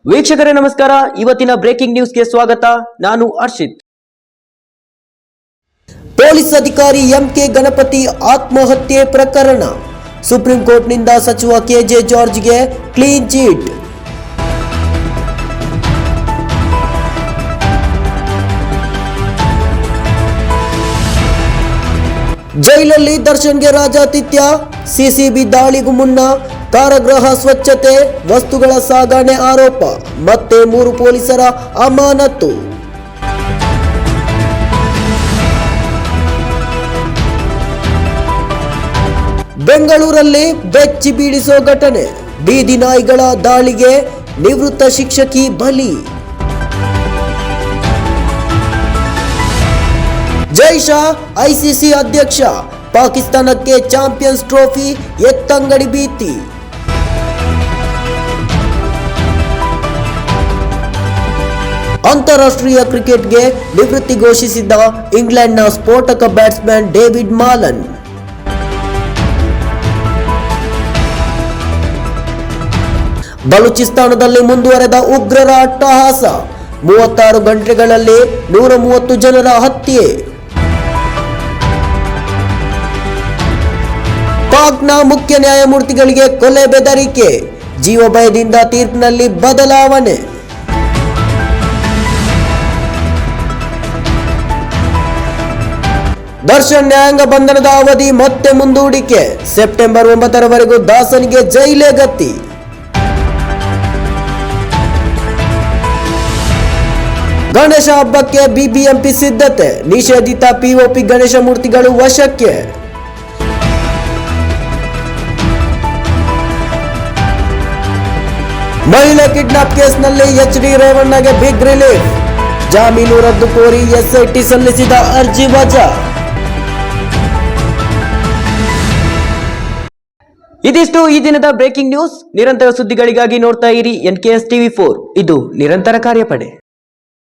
ವೀಕ್ಷಕರೇ ನಮಸ್ಕಾರ. ಇವತ್ತಿನ ಬ್ರೇಕಿಂಗ್ ನ್ಯೂಸ್ಗೆ ಸ್ವಾಗತ. ನಾನು ಹರ್ಷಿತ್. ಪೊಲೀಸ್ ಅಧಿಕಾರಿ ಎಂಕೆ ಗಣಪತಿ ಆತ್ಮಹತ್ಯೆ ಪ್ರಕರಣ ಸುಪ್ರೀಂ ಕೋರ್ಟ್ನಿಂದ ಸಚಿವ ಕೆಜೆ ಜಾರ್ಜ್ಗೆ ಕ್ಲೀನ್ ಚಿಟ್. ಜೈಲಲ್ಲಿ ದರ್ಶನ್ಗೆ ರಾಜಾತಿಥ್ಯ. ಸಿಸಿಬಿ ದಾಳಿಗೂ ಮುನ್ನ ಕಾರಾಗೃಹ ಸ್ವಚ್ಛತೆ, ವಸ್ತುಗಳ ಸಾಗಣೆ ಆರೋಪ, ಮತ್ತೆ 3 ಪೊಲೀಸರ ಅಮಾನತು. ಬೆಂಗಳೂರಲ್ಲಿ ಬೆಚ್ಚಿ ಬೀಳಿಸೋ ಘಟನೆ. ಬೀದಿ ನಾಯಿಗಳ ದಾಳಿಗೆ ನಿವೃತ್ತ ಶಿಕ್ಷಕಿ ಬಲಿ. ಜೈ ಶಾ ಐಸಿಸಿ ಅಧ್ಯಕ್ಷ. ಪಾಕಿಸ್ತಾನಕ್ಕೆ ಚಾಂಪಿಯನ್ಸ್ ಟ್ರೋಫಿ ಎತ್ತಂಗಡಿ ಭೀತಿ. ಅಂತಾರಾಷ್ಟ್ರೀಯ ಕ್ರಿಕೆಟ್ಗೆ ನಿವೃತ್ತಿ ಘೋಷಿಸಿದ್ದ ಇಂಗ್ಲೆಂಡ್ನ ಸ್ಫೋಟಕ ಬ್ಯಾಟ್ಸ್ಮನ್ ಡೇವಿಡ್ ಮಾಲನ್. ಬಲೂಚಿಸ್ತಾನದಲ್ಲಿ ಮುಂದುವರೆದ ಉಗ್ರರ ಅಟ್ಟಹಾಸ. 36 ಗಂಟೆಗಳಲ್ಲಿ 130 ಜನರ ಹತ್ಯೆ. ಪಾಕ್ನ ಮುಖ್ಯ ನ್ಯಾಯಮೂರ್ತಿಗಳಿಗೆ ಕೊಲೆ ಬೆದರಿಕೆ. ಜೀವ ಭಯದಿಂದ ತೀರ್ಪಿನಲ್ಲಿ ಬದಲಾವಣೆ. ದರ್ಶನ್ ನ್ಯಾಯಾಂಗ ಬಂಧನದ ಅವಧಿ ಮತ್ತೆ ಮುಂದೂಡಿಕೆ. ಸೆಪ್ಟೆಂಬರ್ 9ರವರೆಗೂ ದಾಸನಿಗೆ ಜೈಲೇ ಗತಿ. ಗಣೇಶ ಹಬ್ಬಕ್ಕೆ ಬಿಬಿಎಂಪಿ ಸಿದ್ಧತೆ. ನಿಷೇಧಿತ ಪಿಒಪಿ ಗಣೇಶ ಮೂರ್ತಿಗಳು ವಶಕ್ಕೆ. ಮಹಿಳೆ ಕಿಡ್ನಾಪ್ ಕೇಸ್ನಲ್ಲಿ ಎಚ್ಡಿ ರೇವಣ್ಣಗೆ ಬಿಗ್ ರಿಲೀಫ್. ಜಾಮೀನು ರದ್ದು ಕೋರಿ ಎಸ್ಐಟಿ ಸಲ್ಲಿಸಿದ ಅರ್ಜಿ ವಜಾ. ಇದಿಷ್ಟು ಈ ದಿನದ ಬ್ರೇಕಿಂಗ್ ನ್ಯೂಸ್. ನಿರಂತರ ಸುದ್ದಿಗಳಿಗಾಗಿ ನೋಡ್ತಾ ಇರಿ NKS TV4. ಇದು ನಿರಂತರ ಕಾರ್ಯಪಡೆ.